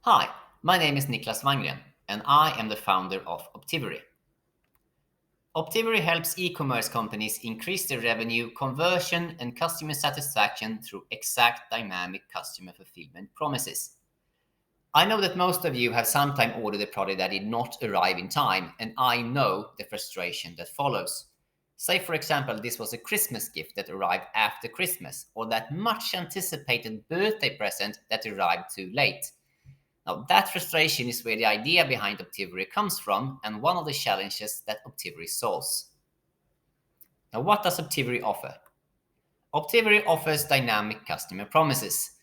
Hi, my name is Niklas Wangren, and I am the founder of Optivery. Optivery helps e-commerce companies increase their revenue, conversion, and customer satisfaction through exact dynamic customer fulfillment promises. I know that most of you have sometime ordered a product that did not arrive in time, and I know the frustration that follows. Say, for example, this was a Christmas gift that arrived after Christmas, or that much anticipated birthday present that arrived too late. Now, that frustration is where the idea behind Optivery comes from and one of the challenges that Optivery solves. Now, what does Optivery offer? Optivery offers dynamic customer promises.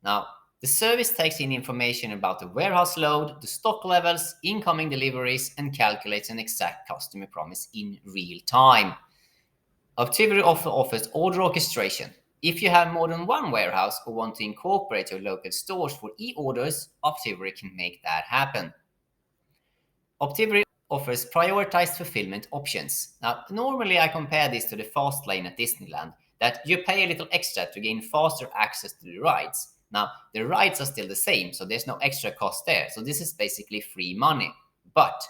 Now, the service takes in information about the warehouse load, the stock levels, incoming deliveries, and calculates an exact customer promise in real time. Optivery also offers order orchestration. If you have more than one warehouse or want to incorporate your local stores for e-orders, Optivery can make that happen. Optivery offers prioritized fulfillment options. Now, normally I compare this to the fast lane at Disneyland, that you pay a little extra to gain faster access to the rides. Now, the rides are still the same, so there's no extra cost there. So this is basically free money. But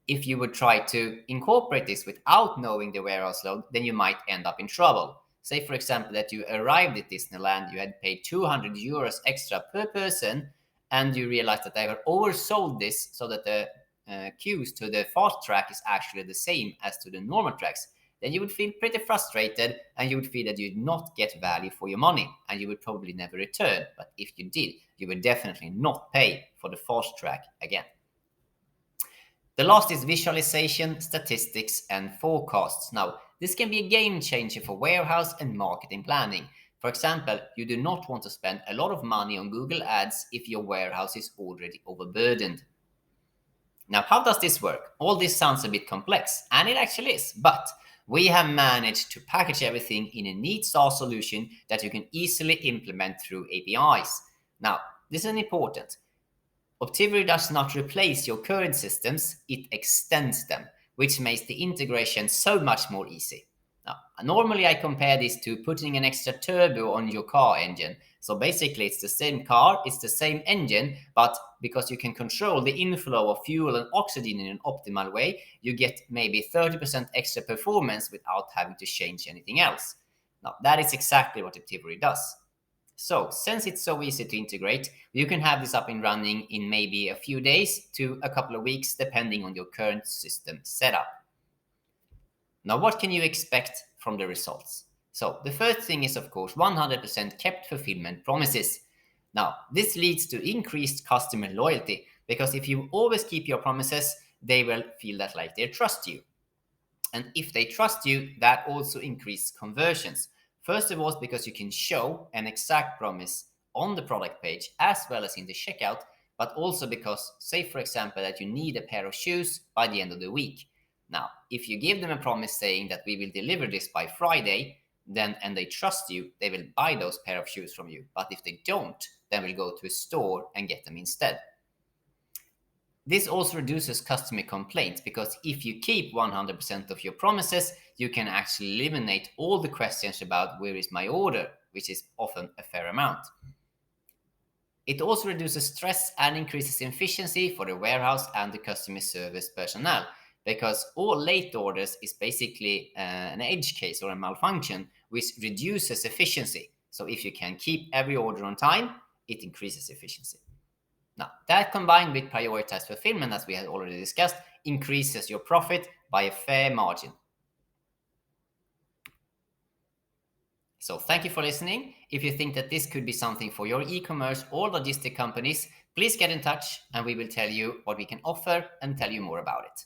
if you would try to incorporate this without knowing the warehouse load, then you might end up in trouble. Say, for example, that you arrived at Disneyland, you had paid 200 euros extra per person, and you realized that they have oversold this so that the queues to the fast track is actually the same as to the normal tracks. Then you would feel pretty frustrated and you would feel that you did not get value for your money and you would probably never return. But if you did, you would definitely not pay for the fast track again. The last is visualization, statistics, and forecasts. Now, this can be a game changer for warehouse and marketing planning. For example, you do not want to spend a lot of money on Google Ads if your warehouse is already overburdened. Now, how does this work? All this sounds a bit complex, and it actually is, but we have managed to package everything in a neat SaaS solution that you can easily implement through APIs. Now, this is important. Optivery does not replace your current systems, it extends them, which makes the integration so much more easy. Now, normally I compare this to putting an extra turbo on your car engine. So basically it's the same car, it's the same engine, but because you can control the inflow of fuel and oxygen in an optimal way, you get maybe 30% extra performance without having to change anything else. Now, that is exactly what Optivery does. So, since it's so easy to integrate, you can have this up and running in maybe a few days to a couple of weeks, depending on your current system setup. Now, what can you expect from the results? So, the first thing is, of course, 100% kept fulfillment promises. Now, this leads to increased customer loyalty because if you always keep your promises, they will feel that like they trust you. And if they trust you, that also increases conversions. First of all, because you can show an exact promise on the product page as well as in the checkout, but also because, say, for example, that you need a pair of shoes by the end of the week. Now, if you give them a promise saying that we will deliver this by Friday, then and they trust you, they will buy those pair of shoes from you. But if they don't, then we'll go to a store and get them instead. This also reduces customer complaints because if you keep 100% of your promises, you can actually eliminate all the questions about where is my order, which is often a fair amount. It also reduces stress and increases efficiency for the warehouse and the customer service personnel because all late orders is basically an edge case or a malfunction, which reduces efficiency. So if you can keep every order on time, it increases efficiency. Now, that combined with prioritized fulfillment, as we had already discussed, increases your profit by a fair margin. So thank you for listening. If you think that this could be something for your e-commerce or logistic companies, please get in touch and we will tell you what we can offer and tell you more about it.